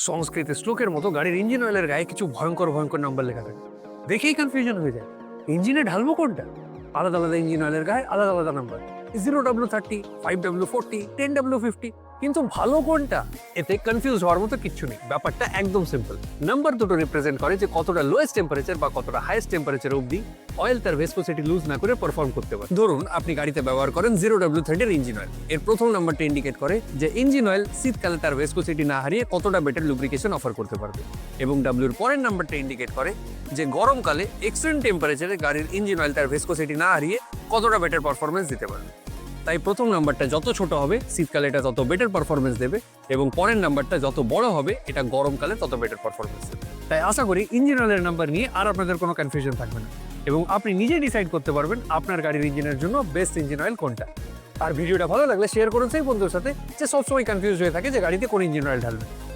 সংস্কৃতে শ্লোকের মতো গাড়ির ইঞ্জিন অয়েলের গায়ে কিছু ভয়ঙ্কর ভয়ঙ্কর নাম্বার লেখা থাকে, দেখেই কনফিউশন হয়ে যায়। ইঞ্জিনে ঢালবো কোনটা? আলাদা আলাদা ইঞ্জিন অয়েলের গায়ে আলাদা আলাদা নাম্বার, 0W30, 5W40, 10W50, কিন্তু ভালো কোনটা? এতে কনফিউজ হওয়ার মতো কিচ্ছু নেই, ব্যাপারটা একদম সিম্পল। নাম্বার দুটো রিপ্রেজেন্ট করে যে কতটা লোয়েস্ট টেম্পারেচার বা কতটা হাইয়েস্ট টেম্পারেচার অবধি অয়েল তার ভেসকোসিটি লুজ না করে পারফর্ম করতে পারে। ধরুন আপনি গাড়িতে ব্যবহার করেন 0W30 এর ইঞ্জিন অয়েল। এর প্রথম নাম্বারটা ইন্ডিকেট করে যে ইঞ্জিন অয়েল শীতকালে তার ভেসকোসিটি না হারিয়ে কতটা বেটার লুব্রিকেশন অফার করতে পারবে, এবং ডাব্লিউর পরের নাম্বারটা ইন্ডিকেট করে যে গরমকালে এক্সট্রিম টেম্পারেচারে গাড়ির ইঞ্জিন অয়েল তার ভেসকোসিটি না হারিয়ে কতটা বেটার পারফরমেন্স দিতে পারবে। তাই প্রথম নাম্বারটা যত ছোট হবে শীতকালে এটা তত বেটার পারফরমেন্স দেবে, এবং পরের নাম্বারটা যত বড় হবে এটা গরমকালে তত বেটার পারফরমেন্স দেবে। তাই আশা করি ইঞ্জিন অয়েলের নাম্বার নিয়ে আর আপনাদের কোনো কনফিউশন থাকবে না, এবং আপনি নিজে ডিসাইড করতে পারবেন আপনার গাড়ির ইঞ্জিনের জন্য বেস্ট ইঞ্জিন অয়েল কোনটা। আর ভিডিওটা ভালো লাগলে শেয়ার করুন সেই বন্ধুর সাথে যে সবসময় কনফিউজ হয়ে থাকে যে গাড়িতে কোন ইঞ্জিন অয়েল ঢালবে।